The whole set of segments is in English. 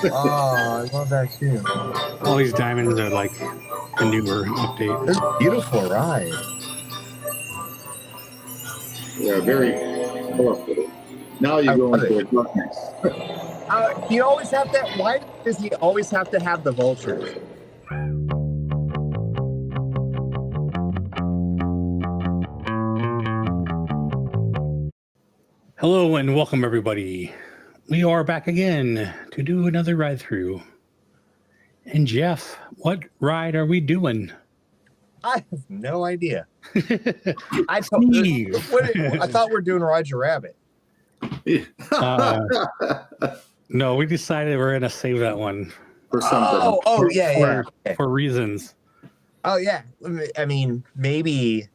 Oh, I love that too. All these diamonds are like a newer update. It's a beautiful ride. Yeah, very colorful. Now you go into the darkness. You always have that. Why does he always have to have the vultures? Hello and welcome, everybody. We are back again to do another ride through. And Jeff, what ride are we doing? I have no idea. I Steve. thought we were doing Roger Rabbit. No, we decided we're going to save that one. For something. For reasons. Oh, yeah. I mean, maybe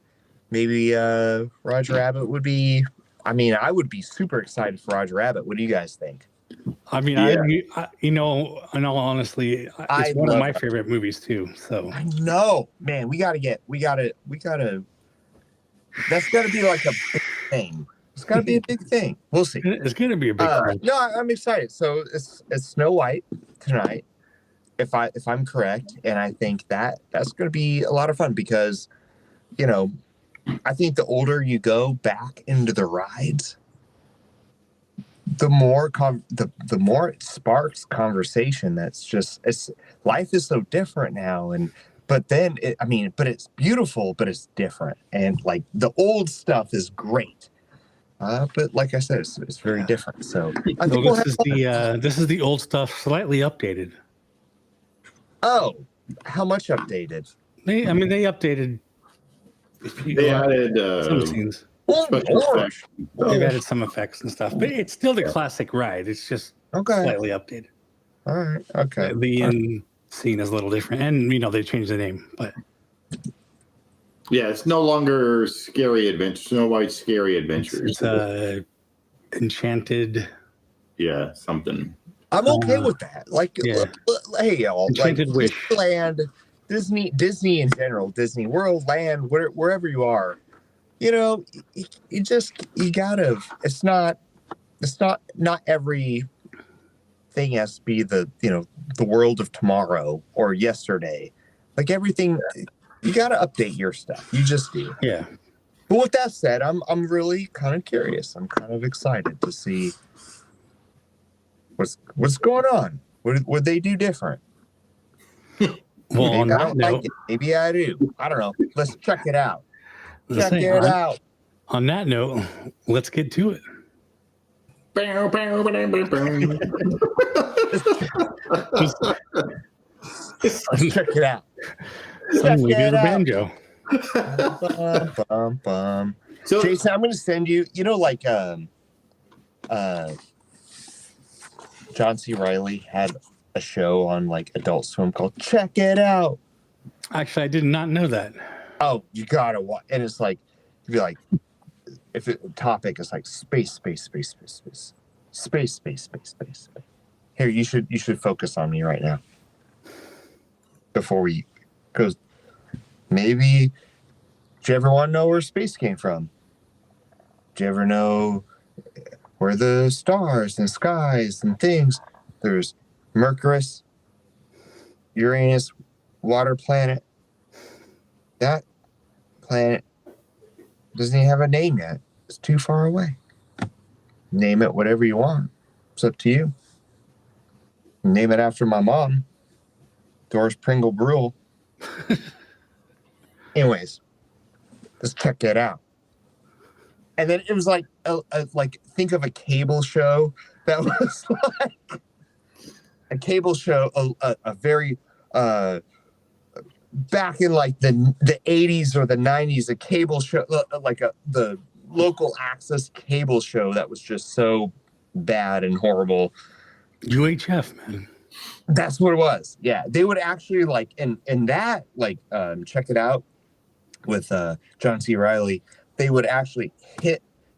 Roger Rabbit would be... I mean, I would be super excited for Roger Rabbit. What do you guys think? I mean, I in all honesty, it's one of my favorite movies too. So I know, man, we gotta. That's gotta be like a big thing. It's gotta be a big thing. We'll see. It's gonna be a big thing. No, I'm excited. So it's Snow White tonight, if I'm correct, and I think that's gonna be a lot of fun because, you know, I think the older you go back into the rides, the more the more it sparks conversation. That's just life is so different now, but it's beautiful, but it's different, and like the old stuff is great, but like I said, it's very different. So I think this is the old stuff slightly updated. Oh, how much updated? They updated. They added some scenes. They've added some effects and stuff, but it's still the classic ride. It's just slightly updated. All right. Okay. The end scene is a little different, and they changed the name, but yeah, it's no longer Scary Adventures. Snow White's Scary Adventures. It's Enchanted. Yeah, something. I'm okay with that. Like, hey, y'all, Enchanted like Wish. Disneyland, Disney in general, Disney World, Land, wherever you are, you gotta. It's not every thing has to be the world of tomorrow or yesterday. Like everything, you gotta update your stuff. You just do. Yeah. But with that said, I'm really kind of curious. I'm kind of excited to see what's going on. What would they do different? Well, maybe I don't like it. Maybe I do. I don't know. Let's check it out. Check it out. On that note, let's get to it. Let's check it out. Check it out. Banjo. So, Jason, I'm going to send you. Like John C. Reilly had a show on like Adult Swim called Check It Out. Actually, I did not know that. Oh, you gotta watch, and it's like, you'd be like, if the topic is like space. Here, you should focus on me right now. Before we, because maybe, do you ever want to know where space came from? Do you ever know where the stars and skies and things? There's Mercury, Uranus, water planet. That planet doesn't even have a name yet. It's too far away. Name it whatever you want. It's up to you. Name it after my mom, Doris Pringle Brule. Anyways, let's check it out. And then it was like, think of a cable show that was like a cable show, a very back in like the 80s or the 90s, a cable show, like the local access cable show that was just so bad and horrible. UHF, man. That's what it was. Yeah, they would actually like in that Check It Out with John C. Reilly. They would actually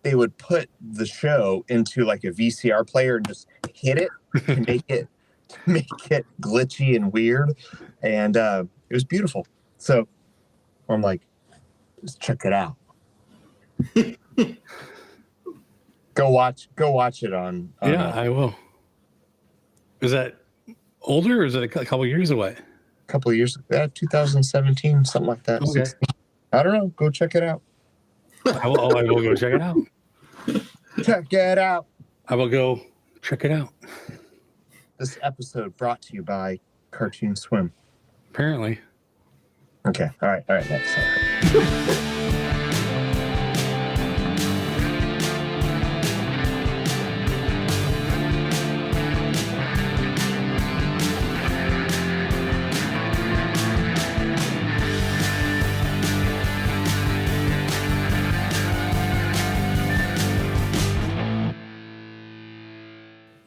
they would put the show into like a VCR player and just hit it to make it glitchy and weird, and it was beautiful. So I'm like, let's check it out. Go watch it on I will. Is that older, or is it a couple years away? A couple of years, 2017, something like that. Okay. 16. I don't know. Go check it out. I will go check it out. Check it out. I will go check it out. This episode brought to you by Cartoon Swim. Apparently. Okay. All right. Next.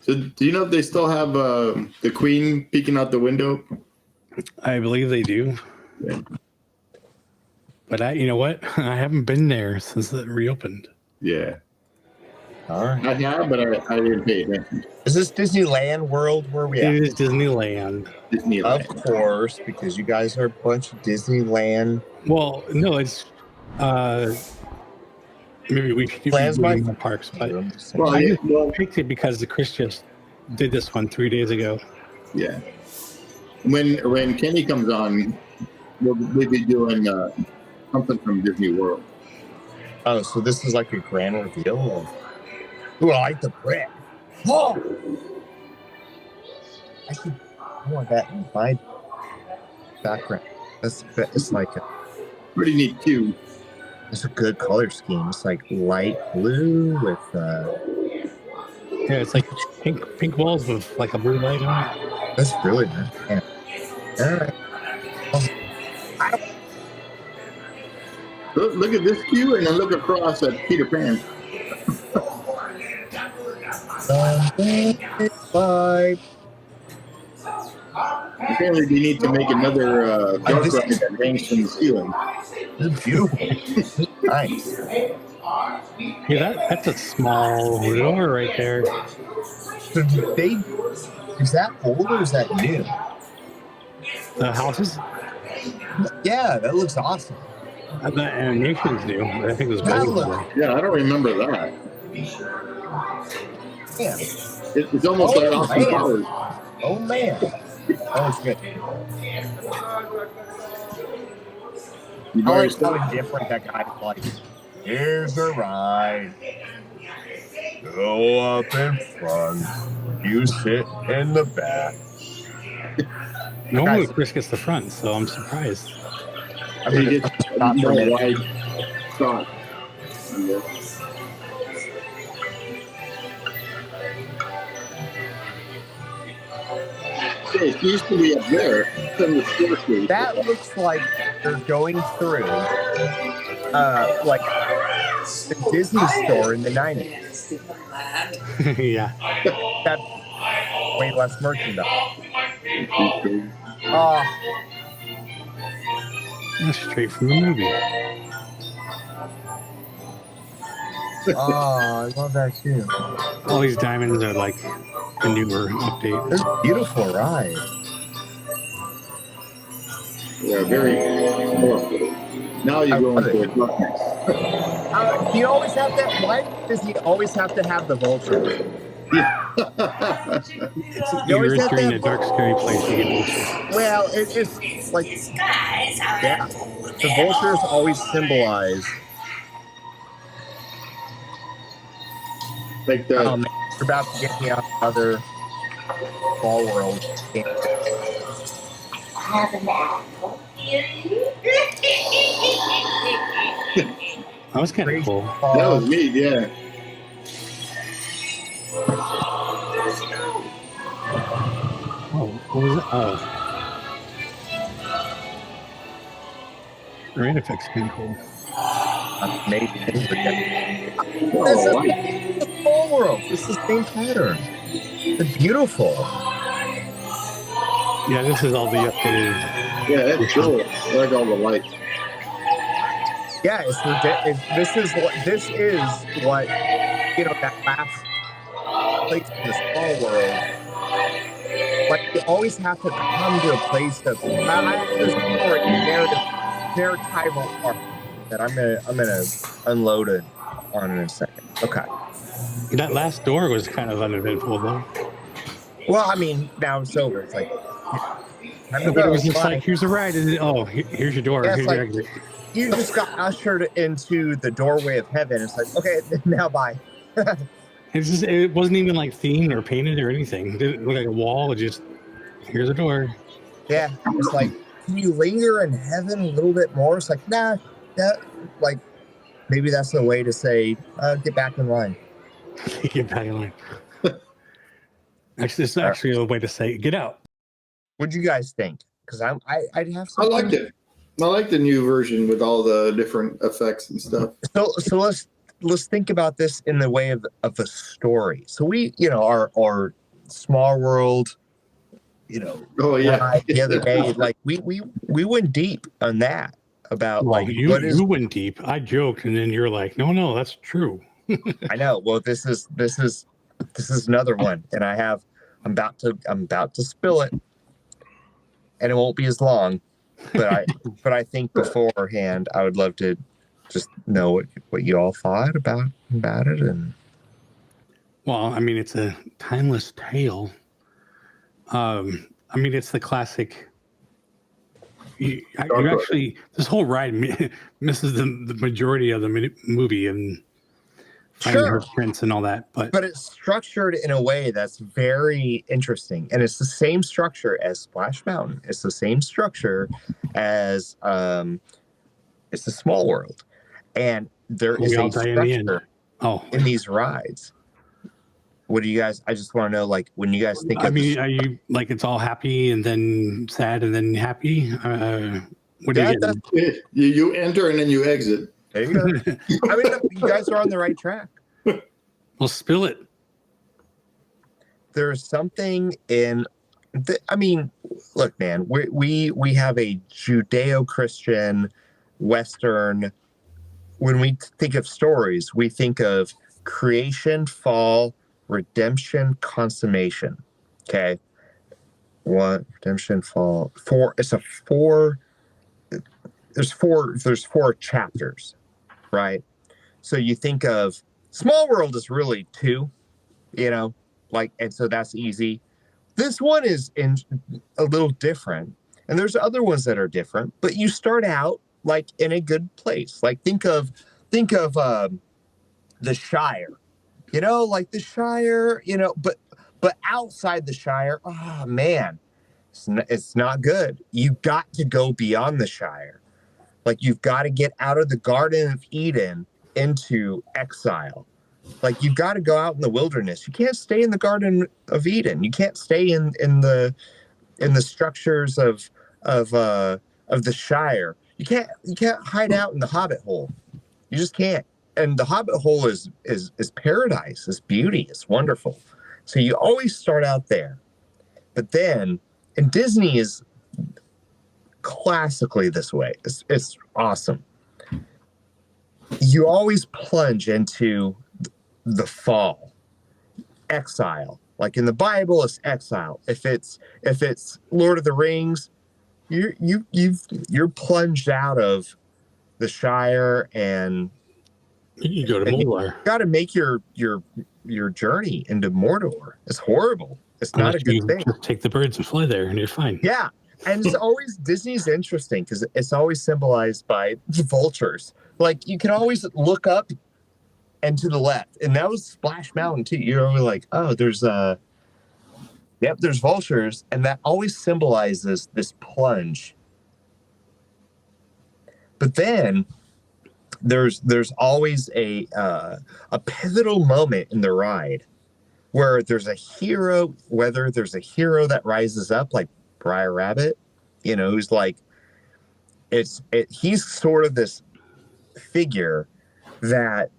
So, do you know if they still have the Queen peeking out the window? I believe they do. Yeah. But you know what? I haven't been there since it reopened. Yeah. All right. I have, but I didn't pay attention. Is this Disneyland World where we It at? is Disneyland. Disneyland. Of course, because you guys are a bunch of Disneyland. Well, no, it's maybe we should do Plans by more parks, but Well, I yeah, just well, picked it because the Chris just did this one 3 days ago. yeah. When Kenny comes on, we'll be doing something from Disney World. Oh, so this is like a grand reveal. Ooh, I like the brick. Oh, I want that in my background. It's like Pretty neat too. it's a good color scheme. It's like light blue with Yeah, it's like pink walls with like a blue light on it. that's really nice. Yeah. All right. Look at this queue, and then look across at Peter Pan. Bye. Apparently, they need to make another dark ride that hangs from the ceiling. This is beautiful. Nice. Yeah, that's a small door right there. So did they? Is that old or is that new? The houses, Yeah, that looks awesome. the animations do. I think it was That both look- of them. Yeah, I don't remember that. Yeah. It's almost like Austin man. Powers. Oh man. Oh, it's good. You I buy like yourself- how different that guy like. Here's the ride. Go up in front. You sit in the back. Normally Guys. Chris gets the front, so I'm surprised. I'm You gonna get stop for a more minute. wide shot. Hey, it used to be up there. It's in the staircase. That looks like they're going through like the Disney store in the 90s. Yeah. That's way less merchandise. Oh, That's straight from the movie. I love that too. All these diamonds are like a newer update. It's a beautiful ride. Yeah, very colorful. Now you go into a darkness. You always have that. Why does he always have to have the vulture? Yeah. It's You always you're have to in a have- dark, scary place. You get vultures. Well, it's like yeah. The vultures always symbolize. Like the Oh man, you're about to get me out of other ball world. Have an apple. That was kind of cool. that was neat, yeah. Oh, what was it? Oh. Rain effects kind of cool. Maybe. Oh, That's wow. the ball world. It's the same pattern. It's beautiful. Yeah, this is all the updated. Yeah, that's cool. I like all the lights. Yeah, this is what you know, that last place in the small world. Like you always have to come to a place of there's a story, narratival arc that I'm gonna unload it on in a second. Okay. That last door was kind of uneventful, though. Well, I mean, now it's over. It's like time to But it go. was just Bye. like, here's a ride. And oh, here's your door. Yeah, it's Here's your like exit. you just got ushered into the doorway of heaven. It's like, okay, now bye. It wasn't even like themed or painted or anything. It didn't look like a wall. It just, here's a door. Yeah, it's like, can you linger in heaven a little bit more? It's like, nah, like maybe that's the way to say, get back in line. Get back in line. Actually, it's actually a way to say, get out. What'd you guys think? Because I'd have I some. liked it. I like the new version with all the different effects and stuff. So let's think about this in the way of a story. So we, our Small World, Oh yeah. ride the other day, like we went deep on that about Well, like you went deep. I joked, and then you're like, no, that's true. I know. Well, this is another one, and I'm about to spill it, and it won't be as long. But I think beforehand, I would love to just know what you all thought about it, and Well, I mean, it's a timeless tale. I mean, it's the classic. You actually, this whole ride misses the majority of the movie and finding her prince and all that. But it's structured in a way that's very interesting, and it's the same structure as Splash Mountain. It's the same structure as it's the Small World, and there is a structure in these rides. What do you guys? I just want to know, like, when you guys think. I mean, are you like it's all happy and then sad and then happy? What do you enter and then you exit. There you go. I mean, you guys are on the right track. Well, spill it. There's something in. I mean, look, man. We have a Judeo-Christian Western. When we think of stories, we think of creation, fall, redemption, consummation. Okay. What redemption, fall, four. It's a four. There's four chapters, right? So you think of Small World is really two, and so that's easy. This one is in a little different, and there's other ones that are different, but you start out like in a good place. Like think of the Shire, like the Shire, but outside the Shire, oh man, it's not good. You got to go beyond the Shire. Like you've got to get out of the Garden of Eden into exile. Like you've got to go out in the wilderness. You can't stay in the Garden of Eden. You can't stay in the structures of the Shire. You can't hide out in the Hobbit hole. You just can't. And the Hobbit hole is paradise. It's beauty. It's wonderful. So you always start out there. But then, and Disney is classically this way. It's awesome. You always plunge into the fall, exile. Like in the Bible, it's exile. If it's Lord of the Rings, you're plunged out of the Shire, and you go to Mordor. You got to make your journey into Mordor. It's horrible. It's not a good thing. Just take the birds and fly there, and you're fine. Yeah. And it's always, Disney's interesting because it's always symbolized by vultures. Like you can always look up and to the left, and that was Splash Mountain too. You're always like, oh, there's vultures, and that always symbolizes this plunge. But then there's always a pivotal moment in the ride where there's a hero, whether there's a hero that rises up like Briar Rabbit, who's like, he's sort of this figure that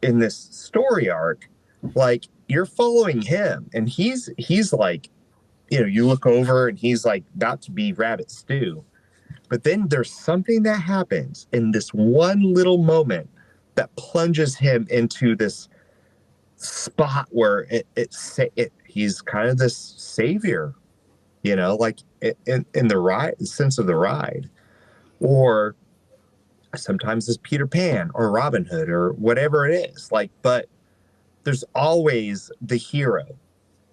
in this story arc, like you're following him, and he's like, you look over and he's like about to be Rabbit Stew, but then there's something that happens in this one little moment that plunges him into this spot where he's kind of this savior, like in the ride, sense of the ride, or sometimes it's Peter Pan or Robin Hood or whatever it is. Like, but there's always the hero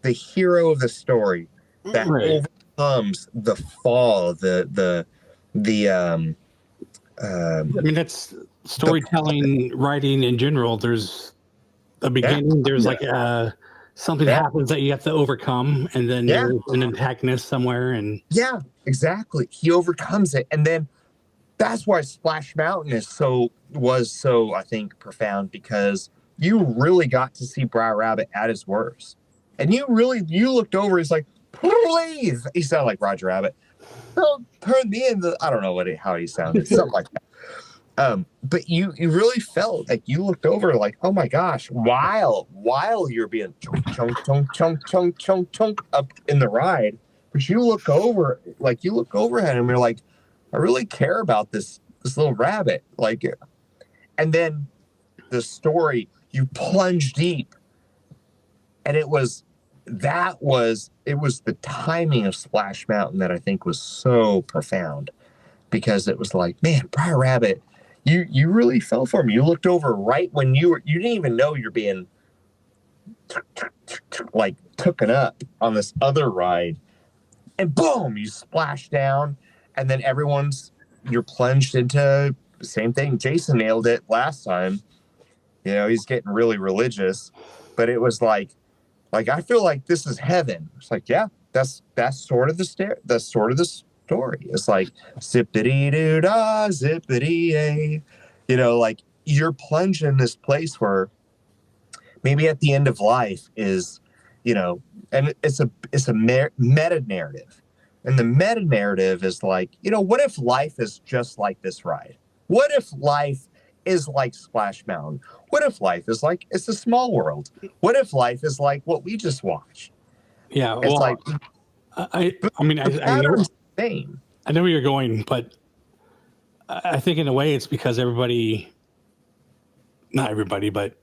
the hero of the story that Right. overcomes the fall, I mean, that's storytelling, writing in general. There's a yeah, beginning. There's like something yeah, happens that you have to overcome, and then yeah, there's an antagonist somewhere. And yeah, exactly. He overcomes it, and then that's why Splash Mountain was so I think profound, because you really got to see Briar Rabbit at his worst, and you looked over. He's like, please. He sounded like Roger Rabbit. Don't turn me into. I don't know how he sounded, something like that. But you really felt like you looked over like, oh my gosh, while you're being chunk chunk chunk chunk chunk chunk chunk up in the ride, but you look over at him, you're like, I really care about this little rabbit, like, and then the story, you plunge deep, and it was the timing of Splash Mountain that I think was so profound, because it was like, man, Briar Rabbit, you really fell for him. You looked over right when you didn't even know you're being like taken up on this other ride, and boom, you splash down, and then you're plunged into the same thing. Jason nailed it last time. He's getting really religious, but it was like I feel like this is heaven. It's like, yeah, that's sort of that's sort of the story. It's like zippity doo dah, zippity a, like you're plunged in this place where maybe at the end of life is, and it's a meta narrative, and the meta narrative is like, what if life is just like this ride? What if life is like Splash Mountain? What if life is like It's a Small World? What if life is like what we just watched? yeah, It's well, like I mean, the I know, pattern's the same. I know where you're going, but I think in a way it's because everybody, not everybody, but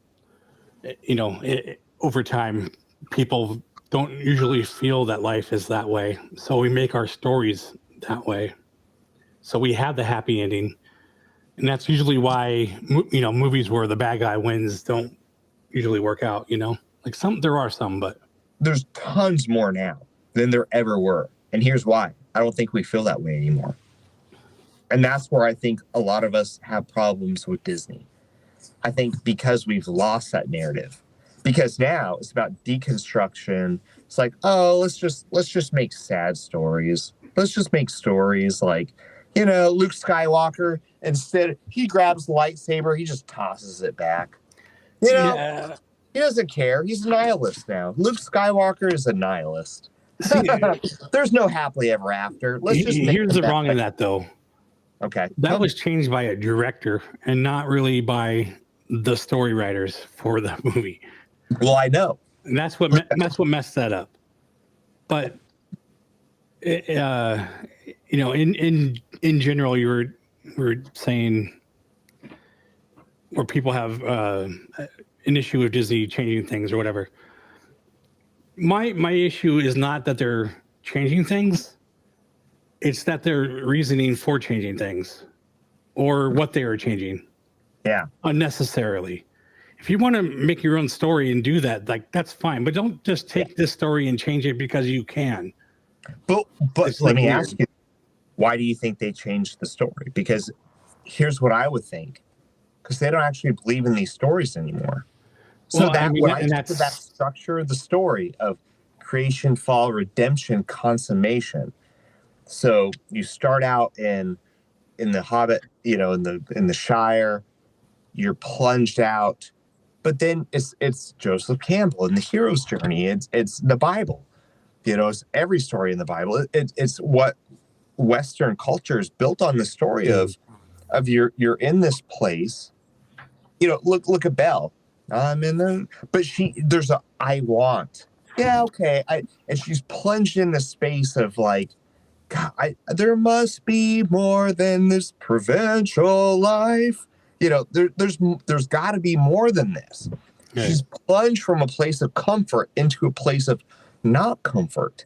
over time, people don't usually feel that life is that way. So we make our stories that way. So we have the happy ending. And that's usually why, movies where the bad guy wins don't usually work out, Like there are some, but. There's tons more now than there ever were. And here's why. I don't think we feel that way anymore. And that's where I think a lot of us have problems with Disney. I think because we've lost that narrative. Because now it's about deconstruction. It's like, oh, let's just make sad stories. Let's just make stories like, Luke Skywalker, instead he grabs the lightsaber, he just tosses it back. Yeah. He doesn't care. He's a nihilist now. Luke Skywalker is a nihilist. See, There's no happily ever after. Let's just make here's the wrong in that, though. Okay. That was changed by a director and not really by the story writers for the movie. Well, I know. And that's what messed that up. But in general, you were saying where people have an issue with Disney changing things or whatever. My issue is not that they're changing things; it's that they're reasoning for changing things, or what they are changing. Yeah. Unnecessarily. If you want to make your own story and do that, like that's fine, but don't just take this story and change it because you can. But It's let like me weird. ask you, why do you think they changed the story? Because here's what I would think. Because they don't actually believe in these stories anymore. So when I get to that structure of the story of creation, fall, redemption, consummation. So you start out in the Hobbit, in the Shire, you're plunged out, but then it's Joseph Campbell and the hero's journey. It's the Bible, it's every story in the Bible. It's what Western culture is built on, the story of you're in this place. Look at Belle. I'm in the, but there's a I want. Yeah, okay. And she's plunged in the space of like, God, there must be more than this provincial life. There's got to be more than this. Right. She's plunged from a place of comfort into a place of not comfort,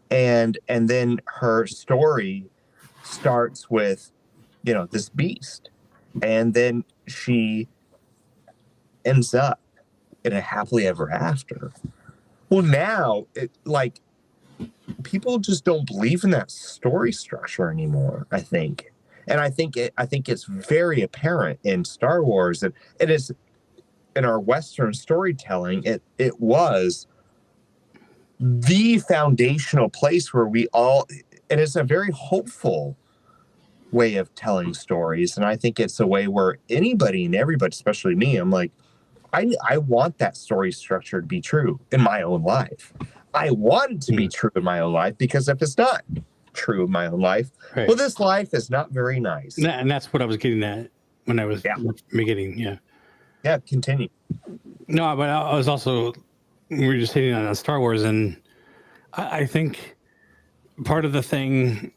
and then her story starts with, this beast, and then she ends up in a happily ever after. Well, now people just don't believe in that story structure anymore, I think. And I think it's very apparent in Star Wars that it is in our Western storytelling, it was the foundational place where and it's a very hopeful way of telling stories. And I think it's a way where anybody and everybody, especially me, I'm like, I want that story structure to be true in my own life. I want it to be true in my own life, because if it's not true in my own life, Right. well, this life is not very nice. And that's what I was getting at when I was beginning. Yeah. Yeah, continue. No, but I was also, we were just hitting on Star Wars, and I think part of the thing,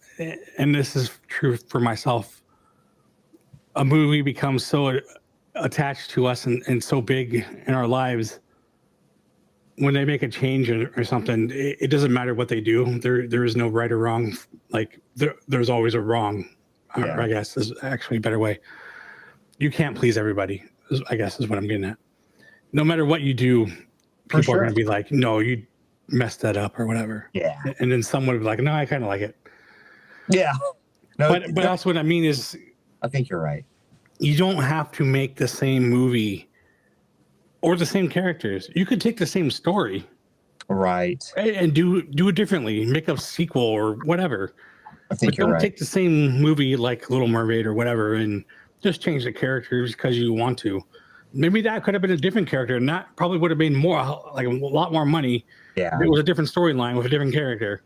and this is true for myself, a movie becomes so attached to us and so big in our lives. When they make a change or something, it doesn't matter what they do. There is no right or wrong. Like there's always a wrong, or I guess is actually a better way. You can't please everybody, I guess is what I'm getting at. No matter what you do, people are going to be like, no, you messed that up or whatever. Yeah. And then someone would be like, no, I kind of like it. Yeah. No, but that's what I mean is, I think you're right. You don't have to make the same movie or the same characters. You could take the same story, right, and do it differently. Make a sequel or whatever. I think but you're don't right. take the same movie like Little Mermaid or whatever and just change the characters because you want to. Maybe that could have been a different character, and that probably would have made more, like a lot more money. Yeah, if it was a different storyline with a different character,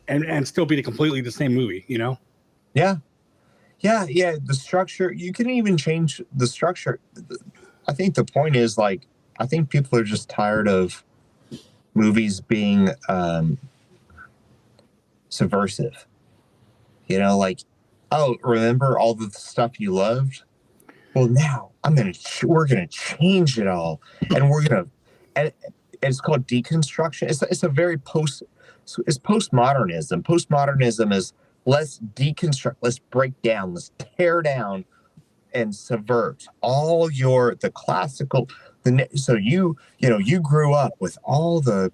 and still be completely the same movie. You know? Yeah. The structure, you can even change the structure. I think the point is, like, I think people are just tired of movies being subversive. You know, like, oh, remember all the stuff you loved? Well, now we're gonna change it all, and and it's called deconstruction. It's a very it's postmodernism. Postmodernism is let's deconstruct, let's break down, let's tear down and subvert all the classical, so you grew up with all the,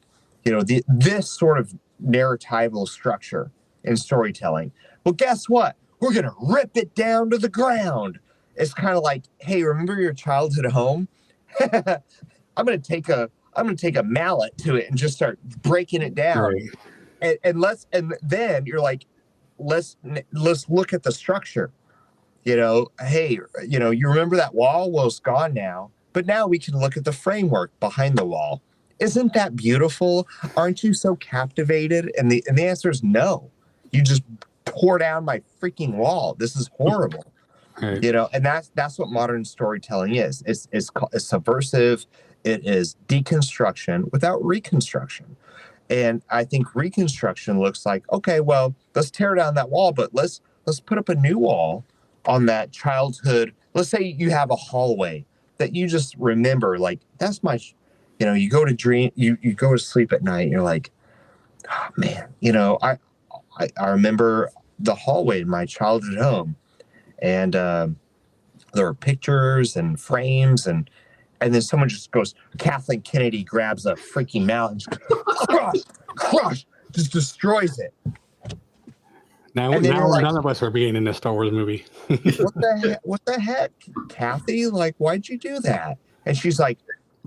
this sort of narratival structure in storytelling. Well, guess what? We're going to rip it down to the ground. It's kind of like, hey, remember your childhood home? I'm going to take a mallet to it and just start breaking it down. Right. And then you're like, let's look at the structure. Hey, you remember that wall? Well, it's gone now. But now we can look at the framework behind the wall. Isn't that beautiful? Aren't you so captivated? And the answer is no. You just tore down my freaking wall. This is horrible. Right. And that's what modern storytelling is. It's subversive. It is deconstruction without reconstruction. And I think reconstruction looks like, okay, well, let's tear down that wall, but let's put up a new wall on that childhood. Let's say you have a hallway that you just remember, like, that's my, you go to sleep at night and you're like, oh man, I remember the hallway in my childhood home, and there were pictures and frames, and then someone just goes, Kathleen Kennedy grabs a freaking mallet and just crush, just destroys it. Now like, none of us are being in a Star Wars movie. What the heck, Kathy? Like, why'd you do that? And she's like,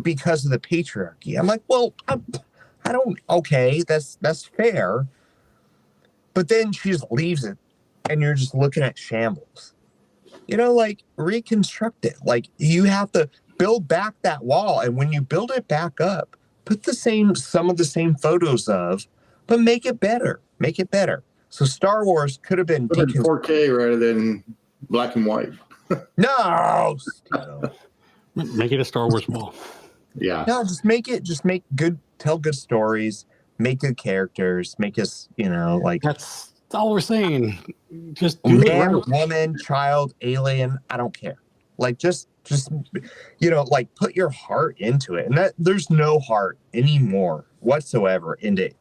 because of the patriarchy. I'm like, well, I don't. Okay, that's fair. But then she just leaves it, and you're just looking at shambles. Like, reconstruct it. Like, you have to build back that wall, and when you build it back up, put some of the same photos of, but make it better. Make it better. So Star Wars could have been 4K rather than black and white. No. Make it a Star Wars wall. Yeah. No, tell good stories, make good characters, make us, like, that's all we're saying. Just man, woman, child, alien, I don't care. Like, just like, put your heart into it. And there's no heart anymore whatsoever into it.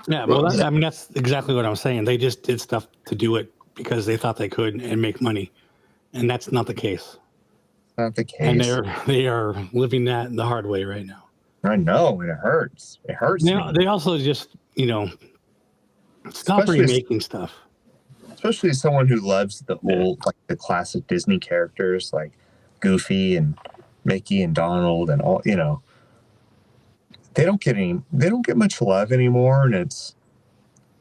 Yeah, well, that's exactly what I'm saying. They just did stuff to do it because they thought they could and make money, and that's not the case. Not the case. And they are living that the hard way right now. I know, and it hurts. It hurts Now, me. they also just, stop Especially- remaking stuff. Especially as someone who loves the old, like the classic Disney characters, like Goofy and Mickey and Donald and all. They don't get much love anymore, and it's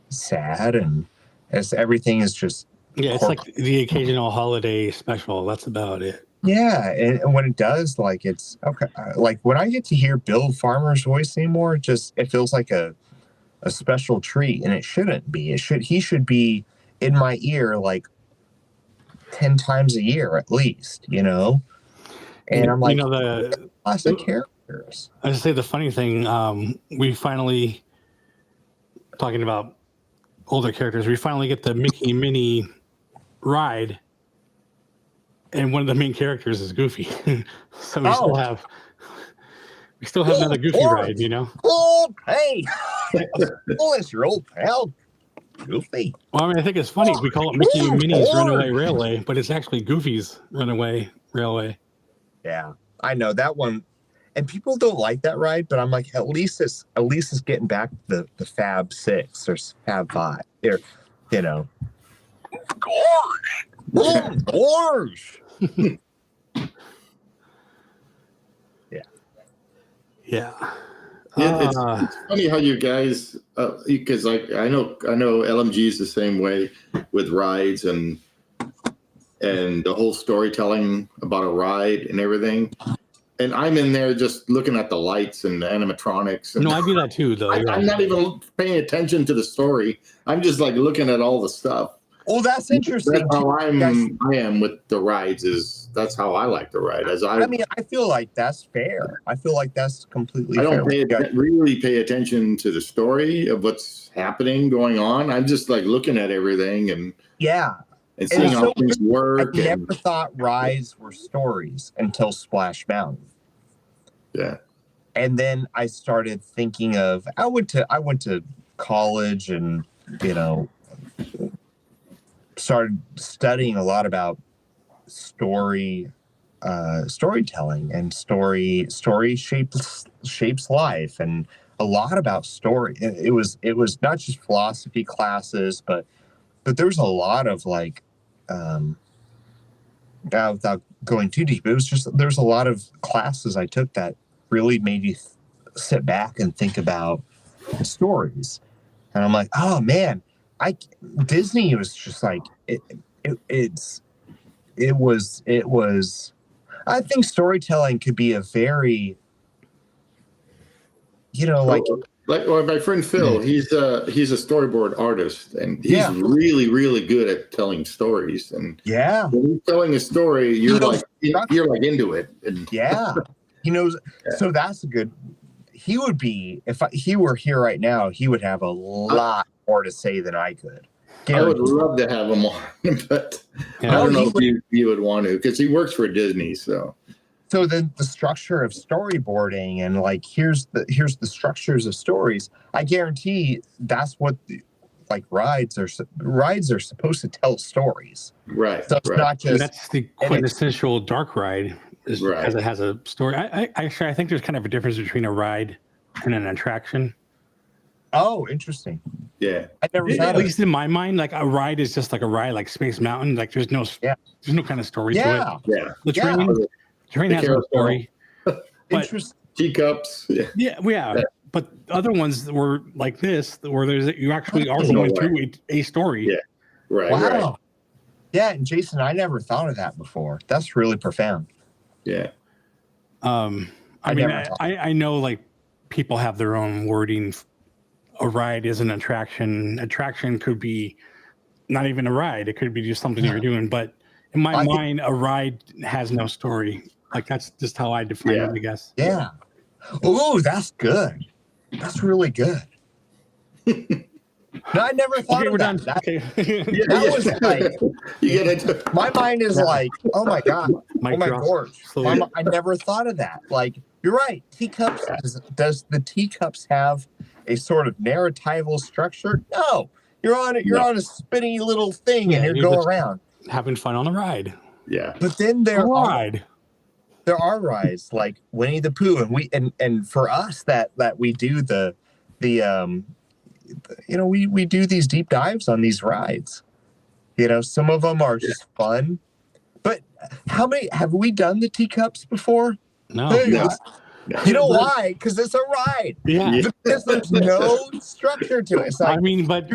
sad, and everything is just Yeah, it's like the occasional holiday special. That's about it. yeah. And when it does, like it's okay. Like when I get to hear Bill Farmer's voice anymore, it feels like a special treat, and it shouldn't be. He should be in my ear like 10 times a year at least, And I'm like, the classic characters. I say the funny thing, we finally, talking about older characters, we finally get the Mickey and Minnie ride, and one of the main characters is Goofy. So we still have another Goofy ride, Oh, hey, it's your old pal, Goofy. Well, I mean, I think it's funny. We call it Mickey and Minnie's Runaway Railway, but it's actually Goofy's Runaway Railway. Yeah, I know that one. And people don't like that ride, but I'm like, at least it's getting back to the Fab Six or Fab Five. Or, Gorge. Yeah. It's funny how you guys, because like I know LMG is the same way with rides and the whole storytelling about a ride and everything. And I'm in there just looking at the lights and the animatronics. And no, I do that too, though. I'm not even paying attention to the story. I'm just like looking at all the stuff. Oh, that's interesting. That's how I am with the rides. That's how I like to ride. I feel like that's fair. I feel like that's completely fair. I don't really pay attention to the story of what's going on. I'm just like looking at everything and seeing how things work. I never thought rides were stories until Splash Mountain. Yeah. And then I started thinking of I went to college and started studying a lot about storytelling and story shapes life, and a lot about story. It was not just philosophy classes, but there's a lot of like without going too deep, there's a lot of classes I took that really made you sit back and think about stories. And I'm like, oh man, Disney was just like it was. I think storytelling could be a very, like my friend Phil. He's a storyboard artist, and he's really, really good at telling stories. And when he's telling a story, you're like into it. And he knows. Yeah. So that's a good. He would be, if he were here right now, he would have a lot more to say than I could. Guaranteed. I would love to have him on, but I don't know if you would want to, because he works for Disney. So the structure of storyboarding and like here's the structures of stories. I guarantee that's what rides are supposed to tell stories. Right. So it's not just. That's the quintessential dark ride. Because it has a story. I think there's kind of a difference between a ride and an attraction. Oh, interesting. Yeah, I never thought at least in my mind, like a ride is just like a ride, like Space Mountain. Like there's no kind of story to it. Yeah, the train has no story. Interesting. Teacups. Yeah. But other ones were like this, where you actually are going through a story. Yeah, right. Wow. Right. Yeah, and Jason, I never thought of that before. That's really profound. Yeah. I know like people have their own wording. A ride is an attraction. Attraction could be not even a ride. It could be just something you're doing. But in my mind, a ride has no story. Like that's just how I define it, I guess. Yeah. Oh, that's good. That's really good. No, I never thought of that. That was like, my mind is like, oh my God. Oh my gosh. I never thought of that. Like, you're right. Teacups, does the teacups have a sort of narratival structure? No. You're on a spinny little thing and you're going around. Having fun on the ride. Yeah. But then there there are rides like Winnie the Pooh, and for us that we do the we do these deep dives on these rides. Some of them are just fun. But how many have we done the teacups before? No. Hey, No. you know why? Because it's a ride. Yeah. Because there's no structure to it. It's like, I mean, but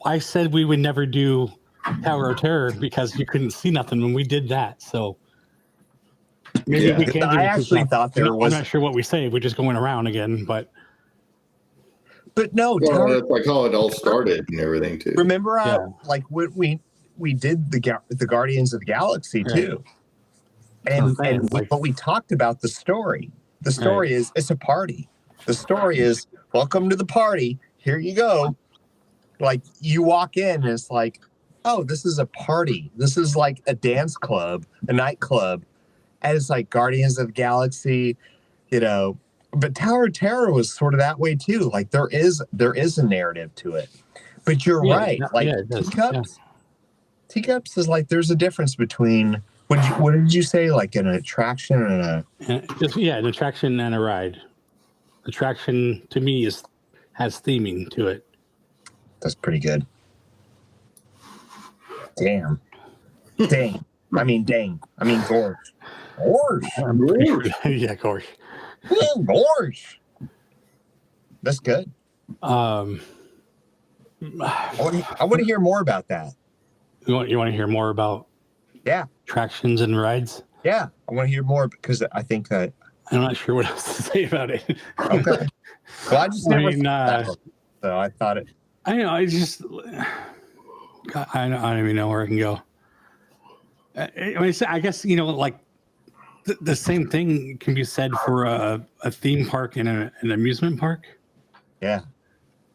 I said we would never do Tower of Terror because you couldn't see nothing when we did that. So maybe we can. I actually thought there was. I'm not sure what we say. We're just going around again, but no. Well, that's like how it all started and everything too. Remember, like we did the Guardians of the Galaxy too, and but we talked about the story. The story is it's a party. The story is welcome to the party. Here you go. Like you walk in and it's like, oh, this is a party. This is like a dance club, a nightclub, and it's like Guardians of the Galaxy, But Tower of Terror was sort of that way too. Like there is a narrative to it. But you're right. Like teacups is like there's a difference between what did you say? Like an attraction and an attraction and a ride. Attraction to me has theming to it. That's pretty good. Damn. Dang. I mean gorge. Gorge. Yeah, gorge. Gorge. That's good. I want to hear more about that. You want to hear more about attractions and rides? Yeah, I want to hear more because I think that I'm not sure what else to say about it. Okay. Well, I just never thought that, so I thought it. I know. I don't even know where I can go. I guess like the same thing can be said for a theme park and an amusement park. Yeah.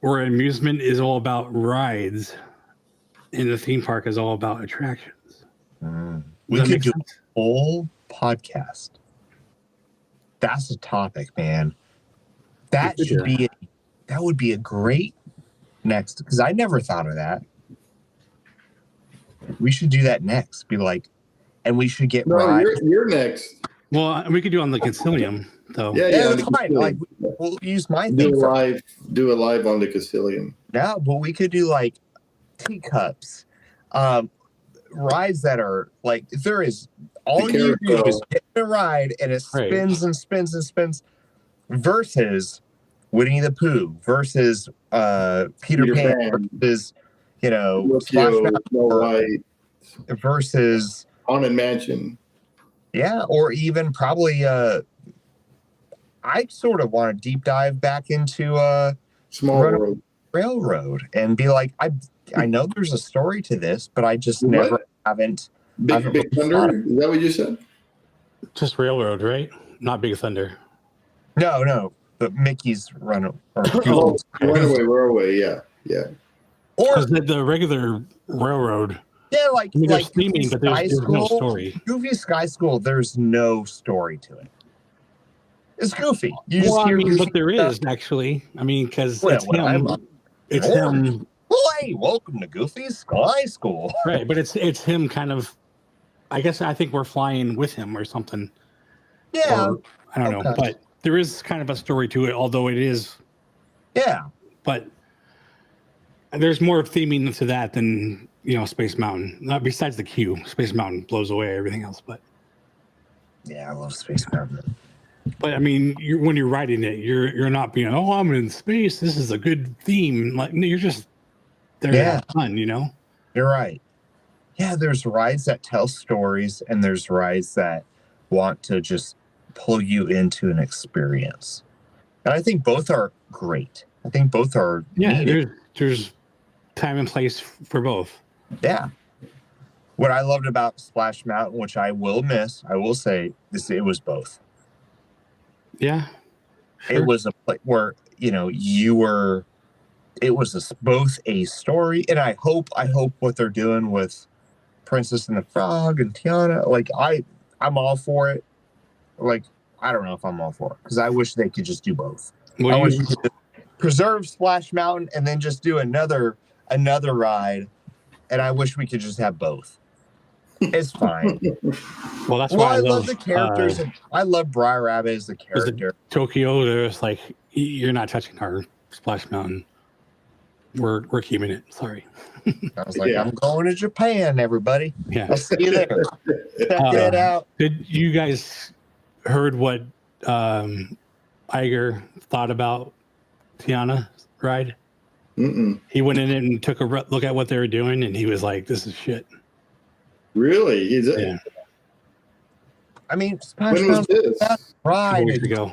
Where amusement is all about rides, and the theme park is all about attractions. We could do a whole podcast. That's a topic, man. That would be a great next, because I never thought of that. We should do that next. Be like, and we should get rides. You're next. Well, we could do on the Concilium, though. Yeah, that's fine. Like, we'll use my thing. Do a live on the Concilium. Yeah, but we could do like teacups, rides that are like there is all you do is get in a ride and it spins and spins and spins. Versus Winnie the Pooh, versus Peter Pan, versus Splash Mountain, versus Haunted Mansion. Yeah, or even probably I sort of want to deep dive back into Small World Railroad and be like, I know there's a story to this, but I just haven't. Big Thunder? Is that what you said? Just Railroad, right? Not Big Thunder. No, but Mickey's Runaway. Runaway, yeah. Or the regular Railroad. Yeah, like theming, but there's no story. Goofy Sky School, there's no story to it. It's goofy. But there is actually. I mean, because it's him. Hey, welcome to Goofy Sky School. Right, but it's him kind of. I guess I think we're flying with him or something. Yeah, or, I don't know, but there is kind of a story to it, although it is. Yeah, but there's more theming to that than Space Mountain. Besides the queue, Space Mountain blows away everything else. But yeah, I love Space Mountain. But I mean, when you're riding it, you're not being, oh, I'm in space. This is a good theme. Like you're just there to have fun, You're right. Yeah, there's rides that tell stories, and there's rides that want to just pull you into an experience. And I think both are great. I think both are needed. There's time and place for both. Yeah. What I loved about Splash Mountain, which I will say, it was both. Yeah. Sure. It was a place where, it was both a story, and I hope what they're doing with Princess and the Frog and Tiana, like I'm all for it. Like, I don't know if I'm all for it, because I wish they could just do both. I wish you could preserve Splash Mountain and then just do another ride, and I wish we could just have both. It's fine. Well, that's why I love the characters. I love Briar Rabbit as the character. Tokyo, there's like, you're not touching our Splash Mountain. We're keeping it. Sorry. I was like, I'm going to Japan, everybody. Yeah. I'll see you there. Check it out. Did you guys heard what Iger thought about Tiana's ride? Mm-mm. He went in and took a look at what they were doing, and he was like, "This is shit." Really? Yeah. I mean, when was this? Right ago.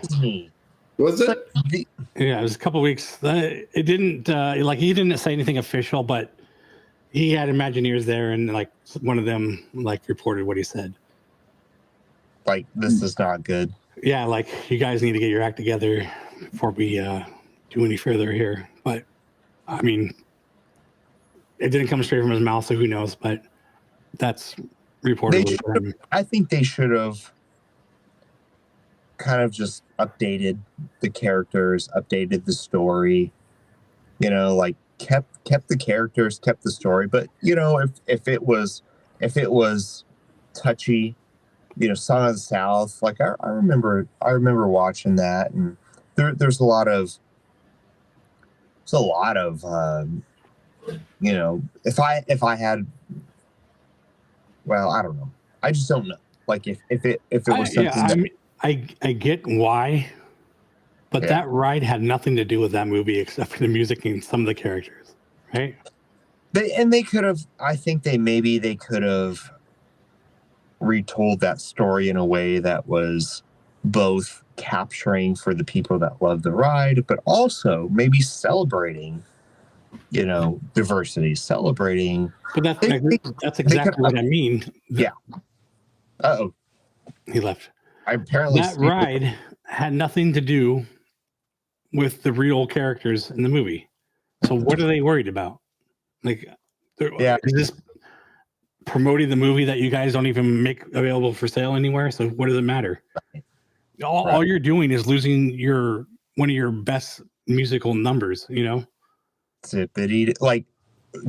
Was it? Yeah, it was a couple weeks. It didn't like he didn't say anything official, but he had Imagineers there, and like one of them like reported what he said. Like, this is not good. Yeah, like you guys need to get your act together before we do any further here. But I mean, it didn't come straight from his mouth, so who knows? But that's reported. I think they should have kind of just updated the characters, updated the story. You know, like kept the characters, kept the story. But you know, if it was touchy, you know, Song of the South, like I remember watching that, and there's a lot of you know, if I had, well, I don't know, I just don't know, like if it was something I get why, but that ride had nothing to do with that movie except for the music and some of the characters, right? They could have, I think they could have retold that story in a way that was both capturing for the people that love the ride, but also maybe celebrating, you know, diversity, celebrating. But that's exactly what I mean. Yeah. Uh-oh. He left. Apparently that ride had nothing to do with the real characters in the movie. So what are they worried about? Like, is this promoting the movie that you guys don't even make available for sale anywhere? So what does it matter? All you're doing is losing one of your best musical numbers, you know? Zippity, like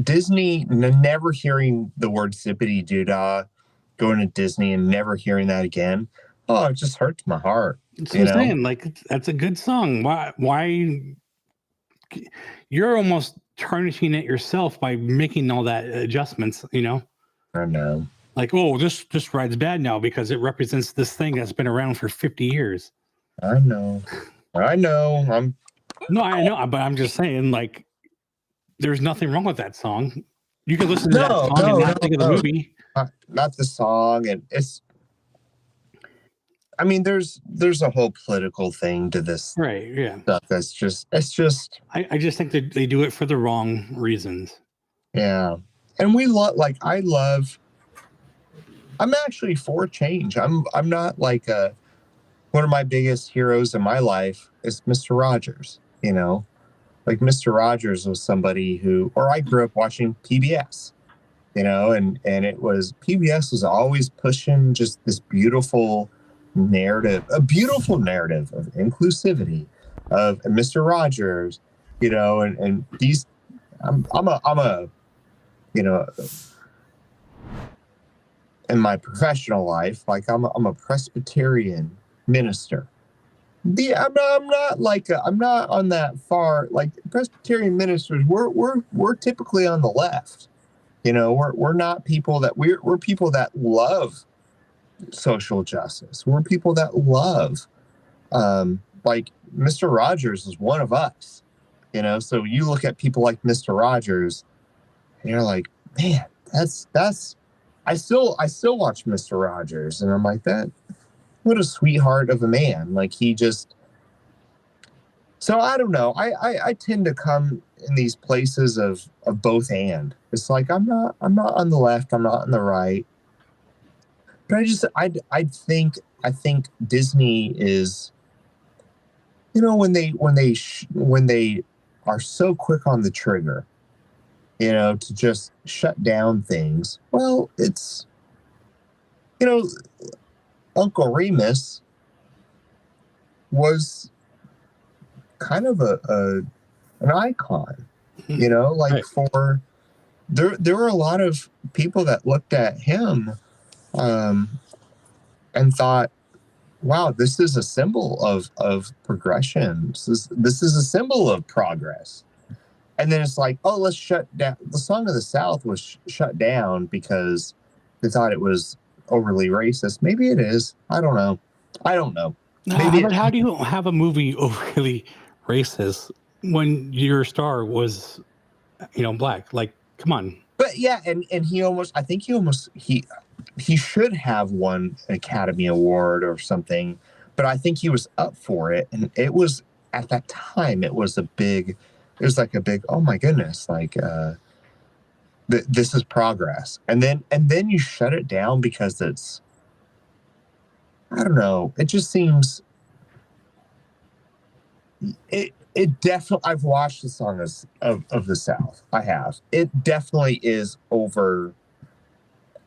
Disney, never hearing the word zippity doodah, going to Disney and never hearing that again. Oh, it just hurts my heart. That's what I'm saying. Like, that's a good song. Why? You're almost tarnishing it yourself by making all that adjustments, you know? I know. Like, oh, this ride's bad now because it represents this thing that's been around for 50 years. I know. I know, but I'm just saying, like, there's nothing wrong with that song. You can listen to that song and not think of the movie. Not the song, and it's. I mean, there's a whole political thing to this, right? Yeah, stuff. It's just. I just think that they do it for the wrong reasons. Yeah, and I'm actually for change. I'm not like one of my biggest heroes in my life is Mr. Rogers. You know, like Mr. Rogers was somebody I grew up watching PBS. You know, and PBS was always pushing just this beautiful narrative of inclusivity of Mr. Rogers, you know, and these I'm a you know, in my professional life, like I'm a Presbyterian minister. I'm not on that far. Like Presbyterian ministers, we're typically on the left. You know, we're not people that we're people that love social justice. We're people that love, like Mr. Rogers is one of us, you know. So you look at people like Mr. Rogers, and you're like, man, that's. I still watch Mr. Rogers, and I'm like, that. What a sweetheart of a man! Like he just. So I don't know. I tend to come in these places of both and. It's like I'm not on the left. I'm not on the right. But I think Disney is, you know, when they are so quick on the trigger, you know, to just shut down things. Well, it's, you know, Uncle Remus was kind of an icon, you know, like right. There were a lot of people that looked at him and thought, wow, this is a symbol of progression. This is a symbol of progress. And then it's like, oh, let's shut down. The Song of the South was shut down because they thought it was overly racist. Maybe it is. I don't know. Maybe but how do you have a movie overly racist when your star was, black? Like, come on. But yeah, and I think he should have won an Academy Award or something, but I think he was up for it. And it was, at that time, it was like a big, oh my goodness, like, this is progress. And then you shut it down because it's, I don't know, it just seems, it definitely, I've watched the Song of the South. I have. It definitely is over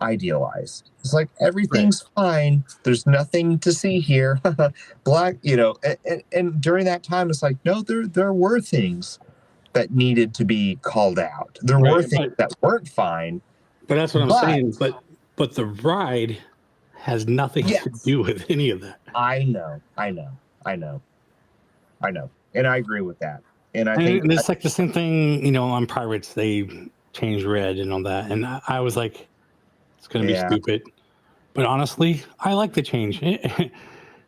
idealized. It's like everything's fine. There's nothing to see here. Black, and during that time, it's like, no, there were things that needed to be called out. There were things that weren't fine. But that's what I'm saying. But the ride has nothing to do with any of that. I know. And I agree with that. And I think it's like the same thing, on Pirates, they changed red and all that. And I was like, it's going to be stupid. But honestly, I like the change. And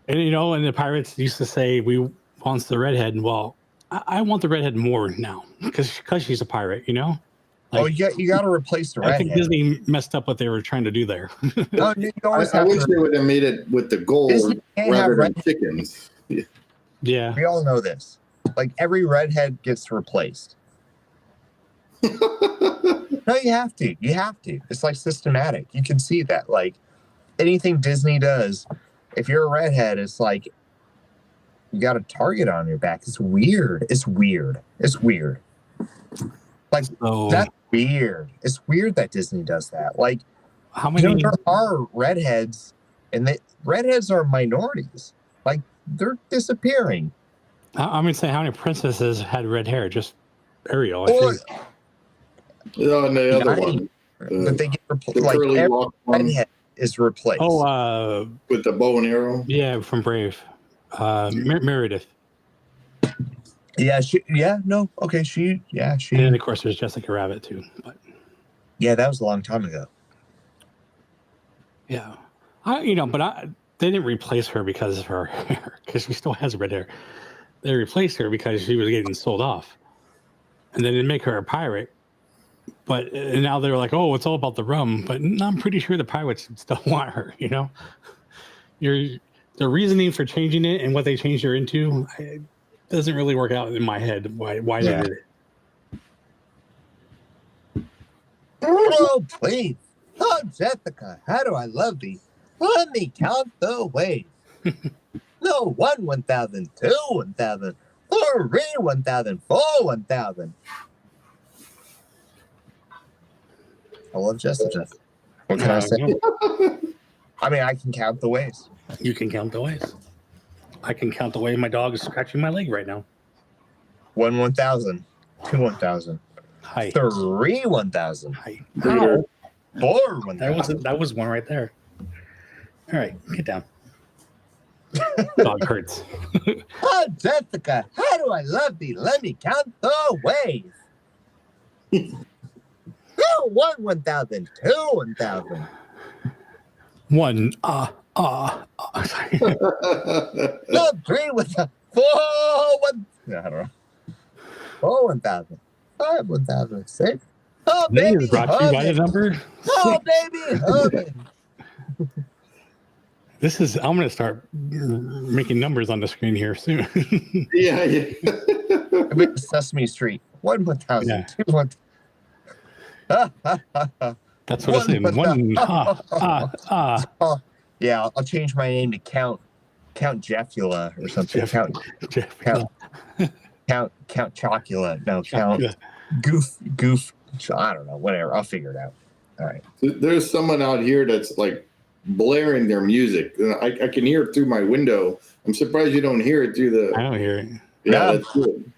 the Pirates used to say, we want the redhead. Well, I want the redhead more now because she's a pirate, Like, you got to replace the redhead. I think Disney messed up what they were trying to do there. I wish they would have made it with the gold rather than chickens. Yeah. We all know this. Like, every redhead gets replaced. No, you have to. It's like systematic. You can see that. Like, anything Disney does, if you're a redhead, it's like you got a target on your back. It's weird. Like, that's weird. It's weird that Disney does that. Like, how many there are redheads, and redheads are minorities. Like, they're disappearing. I'm gonna say, how many princesses had red hair? Just Ariel, I think. And the other one. But they get replaced. Like, every redhead is replaced. Oh, with the bow and arrow? Yeah, from Brave. Meredith. Yeah, she. And then, of course, there's Jessica Rabbit, too. But yeah, that was a long time ago. Yeah. They didn't replace her because of her hair, because she still has red hair. They replaced her because she was getting sold off. And they didn't make her a pirate. But now they're like, oh, it's all about the rum. But I'm pretty sure the pirates still want her, The reasoning for changing it and what they changed her into doesn't really work out in my head. Why they did it. Oh, please. Oh, Jessica, how do I love thee? Let me count the ways. No, 1, 1,000, 2, 1,000, 3, 1,000, 4, 1,000. I love Jessica. What can I say? I mean, I can count the ways. You can count the ways. I can count the way my dog is scratching my leg right now. 1, 1,000, 2, 1,000, Hi. 3, 1,000. Hi. 4, 1,000. That was one right there. All right, get down. Dog hurts. Oh, Jessica, how do I love thee? Let me count the ways. 1, 1,000, 2, 1,000. 1, Sorry. No, 3 with 4, 1. I don't know. 4, 1,000. 5, 1,000. 6. Oh, baby. Brought to you by the number. Oh, baby. Hugging. I'm going to start making numbers on the screen here soon. Yeah. Sesame Street. 1, 1,000. Yeah. 2, 1. That's what I said. 1. Yeah, I'll change my name to Count Jeffula or something. Count Chocula. No, Count Goof. I don't know. Whatever. I'll figure it out. All right. There's someone out here that's like blaring their music. I can hear it through my window. I'm surprised you don't hear it through the. I don't hear it. Yeah, that's good.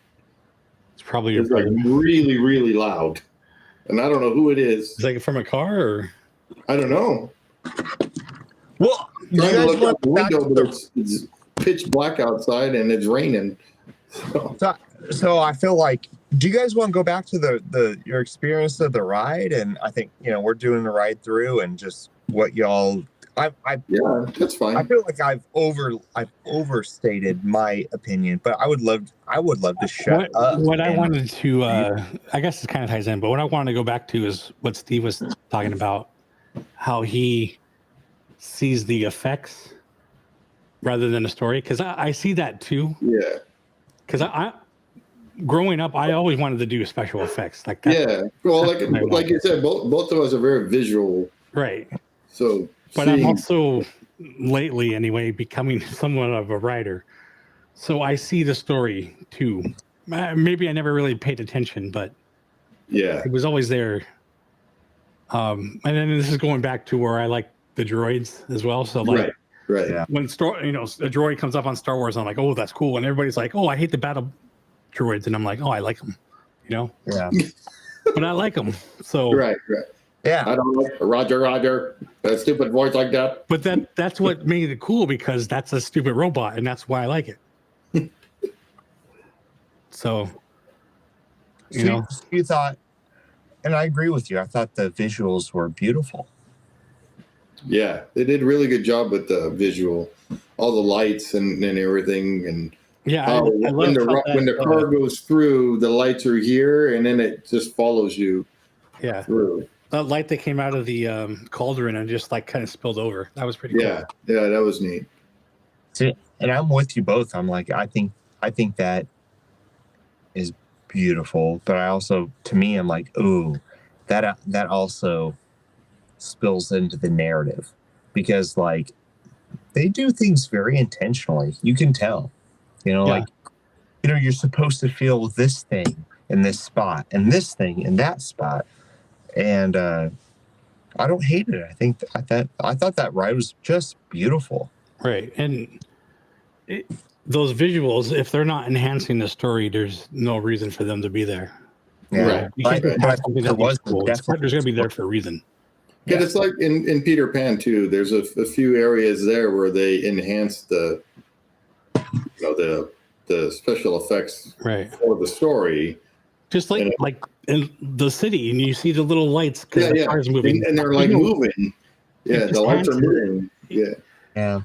It's probably your. It's like really, really loud, and I don't know who it is. Is it from a car or? I don't know. you trying to guys look want out the to go back window, to but it's pitch black outside and it's raining. So I feel like, do you guys want to go back to your experience of the ride? And I think, we're doing the ride through and just what y'all, Yeah, that's fine. I feel like I've overstated my opinion, but I would love to shut up. What I wanted to, I guess it kind of ties in, but what I wanted to go back to is what Steve was talking about, how he sees the effects rather than a story. Because I see that too. Yeah. Because I growing up, I always wanted to do special effects like that. Yeah. Well, like you said, both of us are very visual. Right. So, but I'm also lately anyway becoming somewhat of a writer. So I see the story too. Maybe I never really paid attention, but yeah, it was always there. And then this is going back to where I like the droids as well. So like, right. Yeah. When a droid comes up on Star Wars, I'm like, oh, that's cool. And everybody's like, oh, I hate the battle droids, and I'm like, oh, I like them. Yeah. But I like them. So right. Yeah. I don't like Roger. That stupid voice like that. But that's what made it cool, because that's a stupid robot, and that's why I like it. So you thought, and I agree with you. I thought the visuals were beautiful. Yeah, they did a really good job with the visual, all the lights and everything, and yeah. When the car goes through, the lights are here, and then it just follows you. Yeah, through. That light that came out of the cauldron and just like kind of spilled over. That was pretty cool. Yeah, that was neat. See, and I'm with you both. I'm like, I think that is beautiful, but I also, to me, I'm like, ooh, that also spills into the narrative, because like they do things very intentionally. You can tell, like, you're supposed to feel this thing in this spot and this thing in that spot. And I don't hate it. I thought that ride was just beautiful. Right. And those visuals, if they're not enhancing the story, there's no reason for them to be there. Yeah. Right. There's going to be there for a reason. Yeah, it's like in Peter Pan too. There's a few areas there where they enhance the special effects for the story. Just like in the city, and you see the little lights because the car's moving, and they're like moving. Yeah, the lights are moving. Yeah.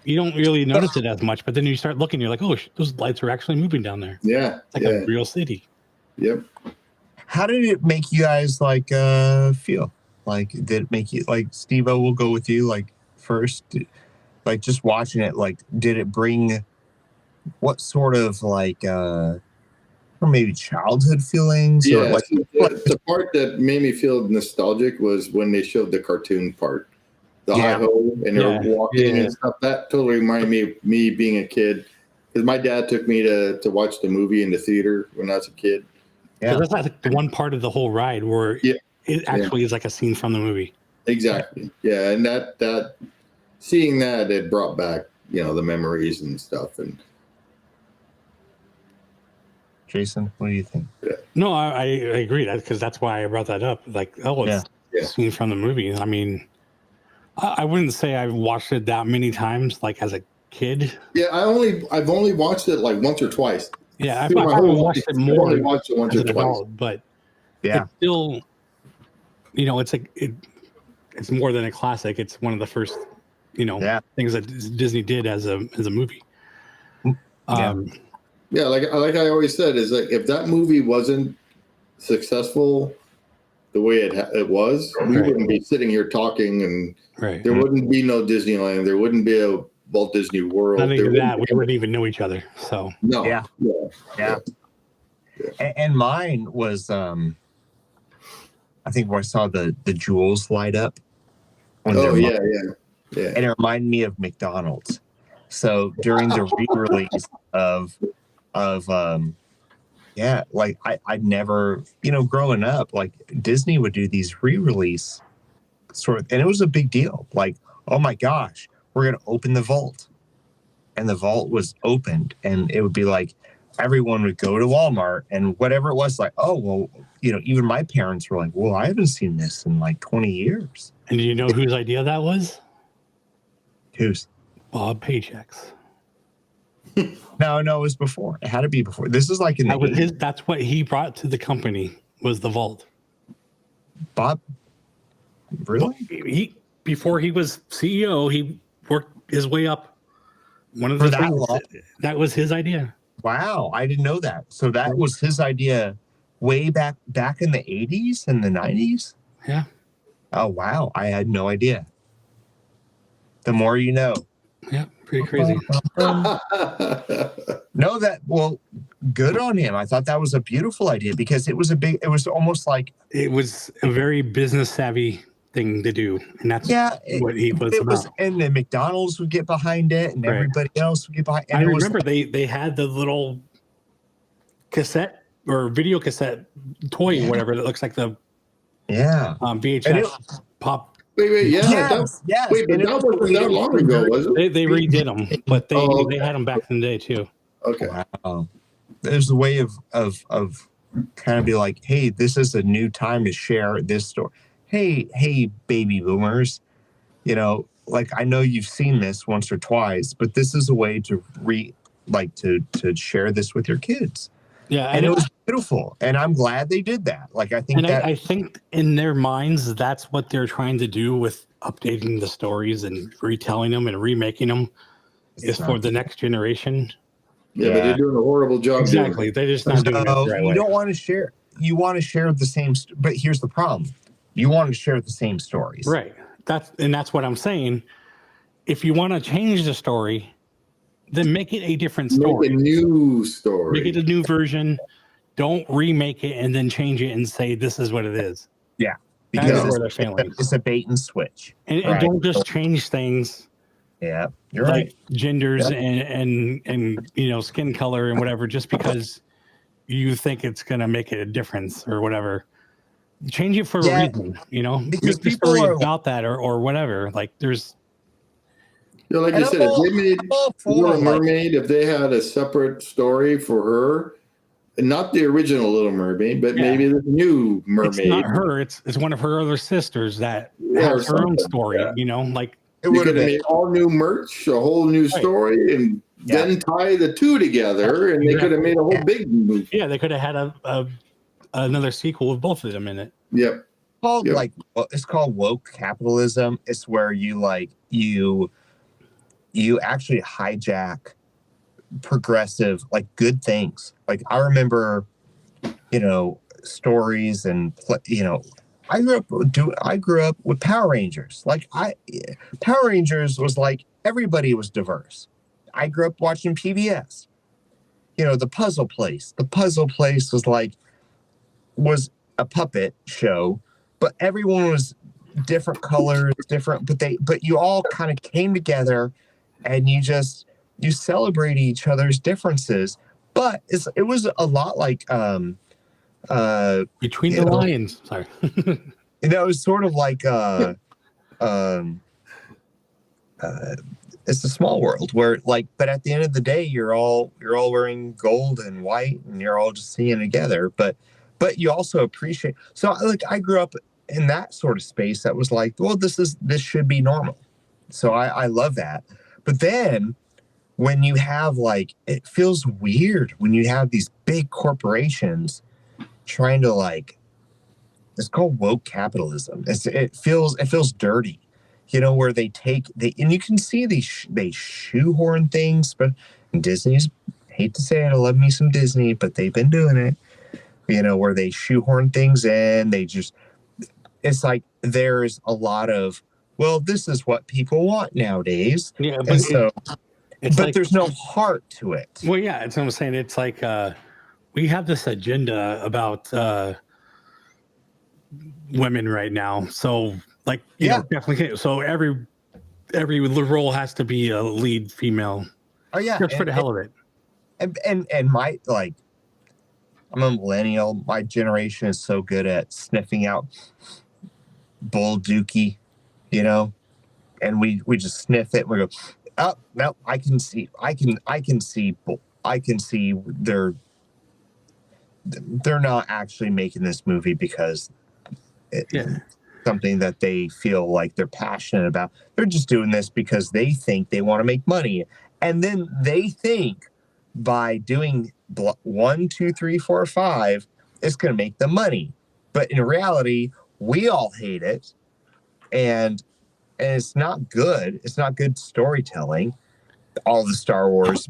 You don't really notice it as much, but then you start looking, you're like, oh, those lights are actually moving down there. Yeah, it's like a real city. Yep. How did it make you guys like feel? Like, did it make you, like, Steve-O, we'll go with you, like, first, like, just watching it, like, did it bring what sort of, like, or maybe childhood feelings? Yeah, or like, the part that made me feel nostalgic was when they showed the cartoon part, the hi-ho, and they're walking and stuff. That totally reminded me of me being a kid, because my dad took me to watch the movie in the theater when I was a kid. Yeah, that's like the one part of the whole ride where it actually is like a scene from the movie. Exactly. Yeah, and that seeing that, it brought back the memories and stuff. And Jason, what do you think? No, I agree, because that's why I brought that up. Like, it's a scene from the movie. I mean, I wouldn't say I've watched it that many times, like as a kid. Yeah, I've only watched it like once or twice. Yeah, I've watched it more. Only watched it once or twice. Adult, but it's still, it's more than a classic. It's one of the first, things that Disney did as a movie. Like I always said, is like, if that movie wasn't successful the way it was, we wouldn't be sitting here talking, and there wouldn't be no Disneyland. There wouldn't be a Walt Disney World. I think we wouldn't even know each other. So yeah. And mine was, I think where I saw the jewels light up. And it reminded me of McDonald's. So during the re-release of like I never, growing up, like Disney would do these re-release and it was a big deal. Like, oh my gosh, we're going to open the vault. And the vault was opened, and it would be like, everyone would go to Walmart and whatever it was, like, oh, well, even my parents were like, well, I haven't seen this in like 20 years. And do you know whose idea that was? Who's? Bob Paychecks. No, it was before. It had to be before. This is like in the That was 80s. that's what he brought to the company was the vault. Bob, really? Before he was CEO, he worked his way up. One of For the that things long? that was his idea. Wow, I didn't know that. So that was his idea way back in the 80s and the 90s? Yeah. Oh, wow. I had no idea. The more you know. Yeah, pretty crazy. No, well, good on him. I thought that was a beautiful idea because it was almost like It was a very business savvy thing to do, and that's what he was about. And then McDonald's would get behind it, and everybody else would get behind. And I remember they had the little cassette or video cassette toy, whatever that looks like the VHS pop. Wait, yeah. Yes. Wait, but that wasn't that long ago, was it? They redid them, but they had them back in the day too. Okay. Wow. There's a way of kind of be like, hey, this is a new time to share this story. Hey, baby boomers, like I know you've seen this once or twice, but this is a way to to share this with your kids. Yeah, and it was beautiful, and I'm glad they did that. Like I think I think in their minds that's what they're trying to do with updating the stories and retelling them and remaking them is for the next generation. Yeah, but they're doing a horrible job. Exactly, they're just not doing it the right way. You don't want to share. You want to share the same, but here's the problem: you want to share the same stories, right? That's what I'm saying. If you want to change the story, then make it a different story. Make a new story. Make it a new version. Don't remake it and then change it and say this is what it is. Yeah, because where they're failing. It's a bait and switch. And don't just change things. Yeah, you're like right. Genders and skin color and whatever, just because you think it's gonna make it a difference or whatever. Change it for a reason, because make the story about that or whatever. Like there's. Like you said, if they made Little Mermaid, if they had a separate story for her, and not the original Little Mermaid, but maybe the new mermaid. It's not her. It's one of her other sisters that has her own story. Like it would have made all new merch, a whole new story, and then tie the two together, and they could have made a whole big movie. Yeah, they could have had another sequel with both of them in it. Yep. It's called woke capitalism. It's where you actually hijack progressive, good things. Like I remember, stories and I grew up with Power Rangers. Power Rangers was like everybody was diverse. I grew up watching PBS. The Puzzle Place. The Puzzle Place was a puppet show, but everyone was different colors, but you all kind of came together. And you celebrate each other's differences, but it was a lot like Between the Lions. Sorry, it was sort of like it's a small world where but at the end of the day you're all wearing gold and white and you're all just singing together, but you also appreciate. So I grew up in that sort of space that was like, well, this should be normal. So I love that. But then when you have it feels weird when you have these big corporations trying to it's called woke capitalism. It feels dirty, where they and you can see they shoehorn things, but Disney's, hate to say it, I love me some Disney, but they've been doing it, where they shoehorn things in. It's like there's a lot of, well, this is what people want nowadays. Yeah, but but there's no heart to it. Well, yeah, it's what I'm saying. It's like we have this agenda about women right now. So, definitely. So every role has to be a lead female. Oh yeah, just for the hell of it. And my I'm a millennial. My generation is so good at sniffing out bull dookie. And we just sniff it. We go, oh no, I can see they're not actually making this movie because something that they feel like they're passionate about. They're just doing this because they think they want to make money. And then they think by doing 1, 2, 3, 4, 5, it's going to make them money. But in reality, we all hate it. And it's not good. It's not good storytelling. All the Star Wars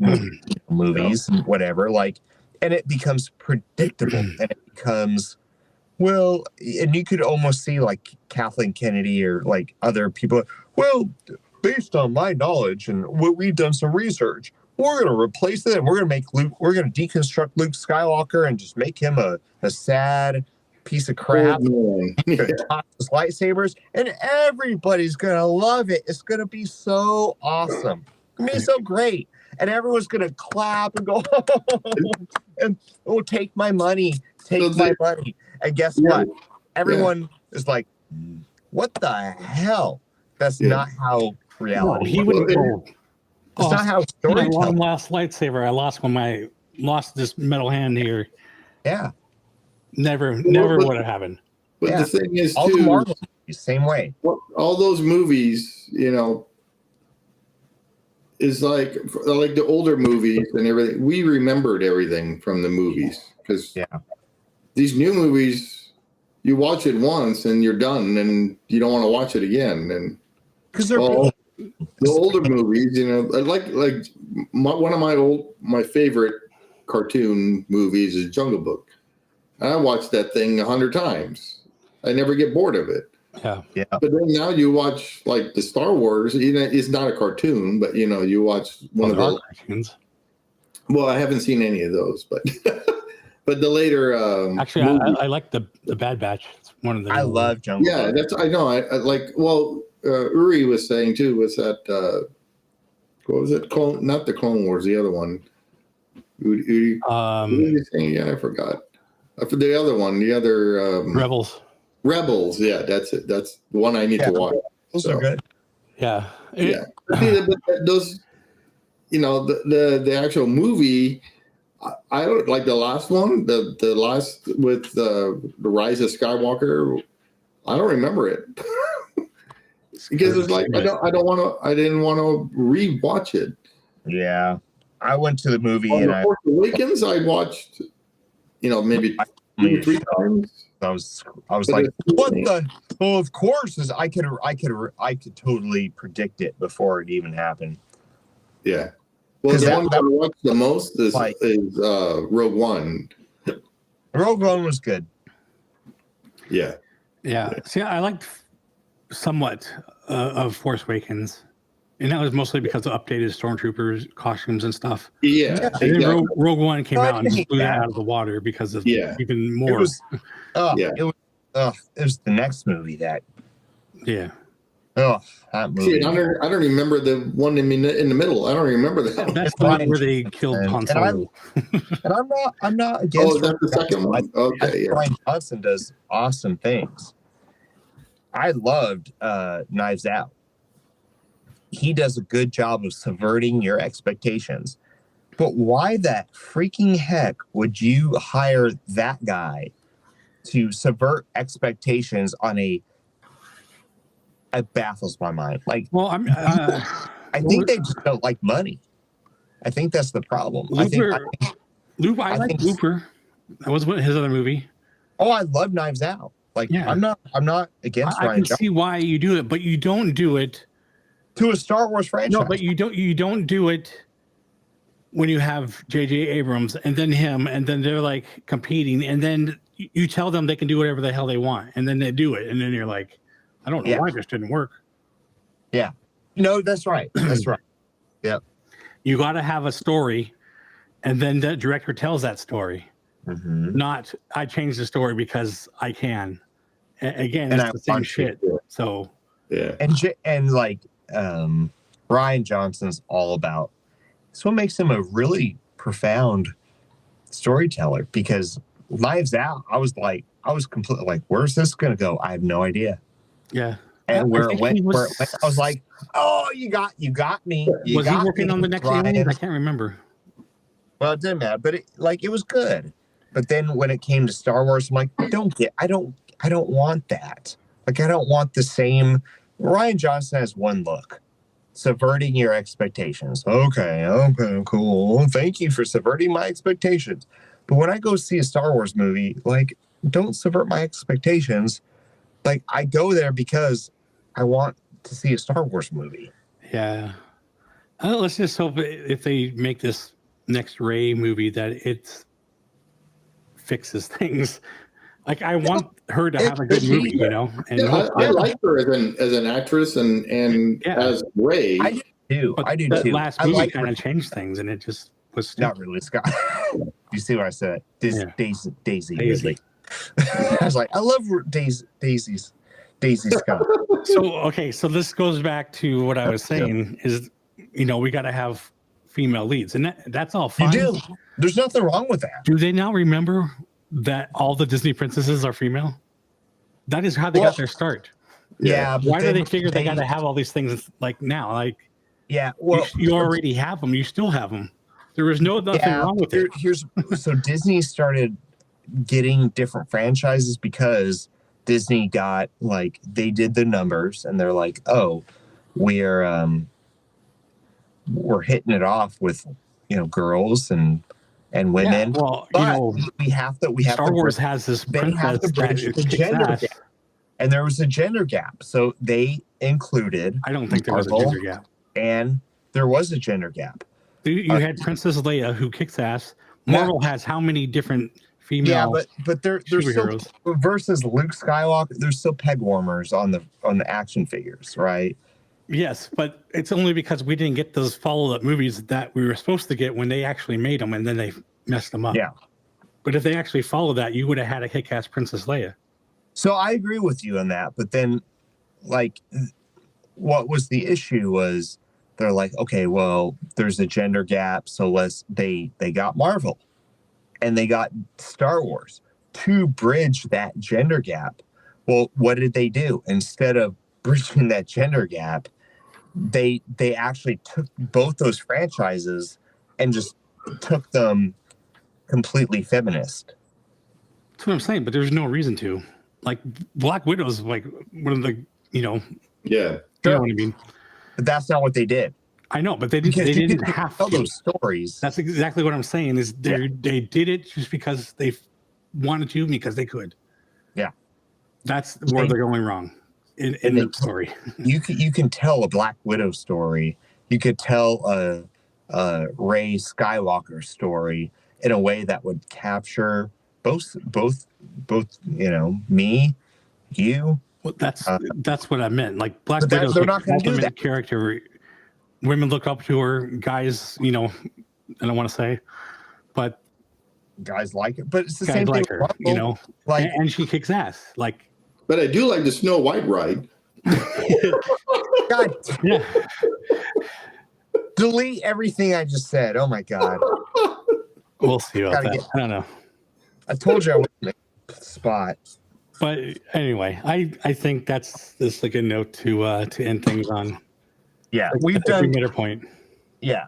movies and whatever, like, and it becomes predictable and it becomes, well, and you could almost see like Kathleen Kennedy or like other people, well, based on my knowledge and what we've done some research, we're going to replace it and we're going to deconstruct Luke Skywalker and just make him a sad piece of crap. His lightsabers, and everybody's going to love it. It's going to be so awesome. It's going to be so great. And everyone's going to clap and go, and take my money. Take my money. And guess what? Everyone is like, what the hell? That's not how reality. No, he wouldn't go. It's not how storytelling. One last lightsaber I lost when I lost this metal hand here. Yeah. Never would have happened. But the thing is, all too, the Marvel movies, same way. All those movies, is like the older movies and everything. We remembered everything from the movies because these new movies, you watch it once and you're done, and you don't want to watch it again. And because they're the older movies, one of my favorite cartoon movies is Jungle Book. I watched that thing 100 times. I never get bored of it. Yeah. But then now you watch like the Star Wars. It's not a cartoon, but you watch one of those cartoons. Well, I haven't seen any of those, but but the later. Actually, I like the Bad Batch. It's one of the. I love Jungle. Yeah, I know. I like. Well, Uri was saying too. Was that what was it? Not the Clone Wars. The other one. Uri was saying, yeah, I forgot. For the other one, the other Rebels, yeah, that's it. That's the one I need to watch. Those are good. Yeah, But those, the actual movie. I don't like the last one. The last with the Rise of Skywalker. I don't remember it because it's like I didn't want to rewatch it. Yeah, I went to the movie On and the Force Awakens, I watched. Maybe 2 or 3 times. I was like, what the? Well, of course, I could totally predict it before it even happened. Yeah. Well, the one that I watched the most is Rogue One. Rogue One was good. Yeah. Yeah. See, I liked somewhat of Force Awakens. And that was mostly because of updated stormtroopers, costumes, and stuff. Yeah. And then Rogue One came out and just blew that out of the water because of even more. It was the next movie that. Yeah. Oh, that movie. See, I don't remember the one in the middle. I don't remember that. That's the one where they killed Han Solo. And I'm not against. Oh, that's the second one. Okay. Ryan Johnson does awesome things. I loved Knives Out. He does a good job of subverting your expectations. But why the freaking heck would you hire that guy to subvert expectations on it baffles my mind. Like, well, I think they just don't like money. I think that's the problem. Looper, I like Looper. That was his other movie. Oh, I love Knives Out. Like, I'm not against Ryan I can Johnson. see why you do it, but you don't do it to a Star Wars franchise. No, but you don't do it when you have J.J. Abrams and then him, and then they're like competing, and then you tell them they can do whatever the hell they want, and then they do it, and then you're like, I don't know why this didn't work. Yeah. No, that's right. That's right. Yep. You got to have a story, and then the director tells that story. Mm-hmm. Not, I changed the story because I can. Again, it's the same shit. So yeah. And like Ryan Johnson's all about. It's what makes him a really profound storyteller, because Knives Out, I was completely like, where's this going to go? I have no idea. Yeah. And where it went, I was like, oh, you got me. Was he working on the next Aliens? I can't remember. Well, it didn't matter, but it was good. But then when it came to Star Wars, I'm like, I don't want that. Like, I don't want the same. Ryan Johnson has one look, subverting your expectations. Okay, cool. Thank you for subverting my expectations. But when I go see a Star Wars movie, like, don't subvert my expectations. Like, I go there because I want to see a Star Wars movie. Yeah. Let's just hope if they make this next Rey movie that it fixes things. Like, I want her to have a good movie, you know. And I like her as an actress and as Rey. I do too. But I do that too. last movie kind of changed things, and it just was stupid. Not really, Scott. You see what I said? Daisy. Ridley. I was like, I love Daisy Scott. So this goes back to what I was saying is, you know, we got to have female leads, and that's all fine. You do. There's nothing wrong with that. Do they now remember that all the Disney princesses are female? That is how they got their start. Yeah. Why do they figure they got to have all these things like now? Like, yeah, well, you already have them. You still have them. There was nothing wrong with it. So Disney started getting different franchises because Disney got, like, they did the numbers and they're like, oh, we're hitting it off with, you know, girls and women. Yeah, well, but you know, we have Star Wars has this princess to bridge that the kicks gender ass. gap. And there was a gender gap. So they included I don't think there was a Marvel, gender gap. and there was a gender gap. You had Princess Leia who kicks ass. Marvel has how many different female but they're still, superheroes versus Luke Skywalker, there's still peg warmers on the action figures, right? Yes, but it's only because we didn't get those follow-up movies that we were supposed to get when they actually made them, and then they messed them up. Yeah. But if they actually followed that, you would have had a kick-ass Princess Leia. So I agree with you on that, but then, like, what was the issue was they're like, okay, well, there's a gender gap, so they got Marvel and they got Star Wars to bridge that gender gap. Well, what did they do? Instead of bridging that gender gap, they actually took both those franchises and just took them completely feminist. That's what I'm saying, but there's no reason to. Like, Black Widow's like one of the, you know, yeah, you know what I mean. But that's not what they did. I know, but they didn't have tell to. Those stories. That's exactly what I'm saying. Is they did it just because they wanted to, because they could. Yeah, that's where they're going wrong in the story. You can tell a Black Widow story. You could tell a Rey Skywalker story in a way that would capture both. You know, me, you. Well, that's what I meant. Like, Black But Widow's they're like not gonna do ultimate that. character. Women look up to her. Guys, you know, I don't want to say, but guys like it. But it's the guys same like thing. her, you know, like, and she kicks ass. Like, but I do like the Snow White ride. God, yeah. delete everything I just said. Oh my God. We'll see about that. I don't know. I told you I wouldn't make the spot. But anyway, I think that's a good note to end things on. Yeah, we made our point. Yeah,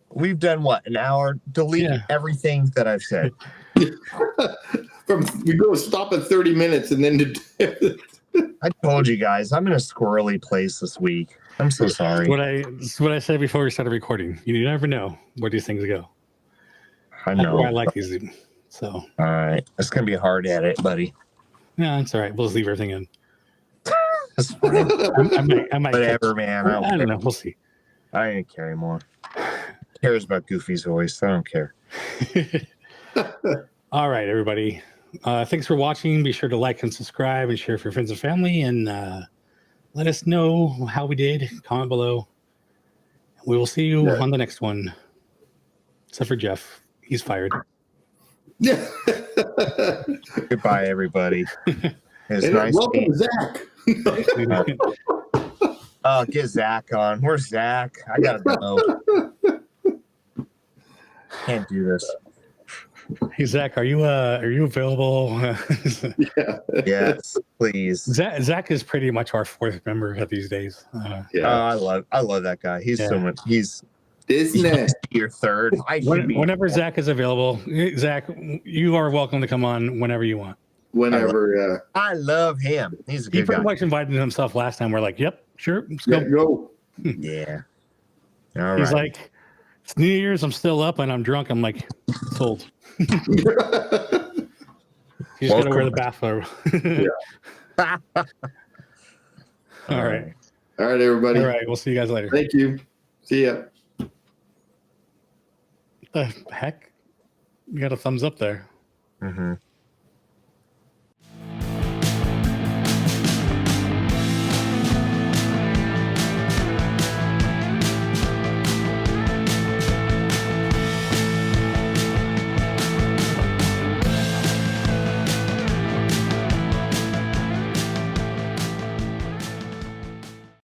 we've done what, an hour? Delete everything that I've said. We go stop at 30 minutes and then. I told you guys I'm in a squirrely place this week. I'm so sorry. What I said before we started recording. You never know where these things go. I know. I like these. So. All right, it's gonna be a hard edit, buddy. No, it's all right. We'll just leave everything in. That's fine. I might Whatever, man. I don't know. We'll see. I ain't care anymore. Cares about Goofy's voice. I don't care. All right, everybody. Thanks for watching. Be sure to like and subscribe and share for your friends and family. And let us know how we did. Comment below. We will see you on the next one. Except for Jeff. He's fired. Yeah. Goodbye, everybody. It's nice. Welcome, Zach. Get Zach on. Where's Zach? I gotta go. Can't do this. Hey Zach, are you available? Yes, please. Zach is pretty much our fourth member these days. I love that guy. He's so much. He's Disney. Your third. Whenever Zach is available, Zach, you are welcome to come on whenever you want. whenever. I love him. He's a He good pretty guy. much invited himself last time. We're like, yep, sure, let's Yeah, go. go. Yeah. All He's right. like, it's New Year's, I'm still up and I'm drunk. I'm like, sold. You just got to wear the bathrobe. All right. All right, everybody. All right. We'll see you guys later. Thank you. See ya. What the heck? You got a thumbs up there. Mm-hmm.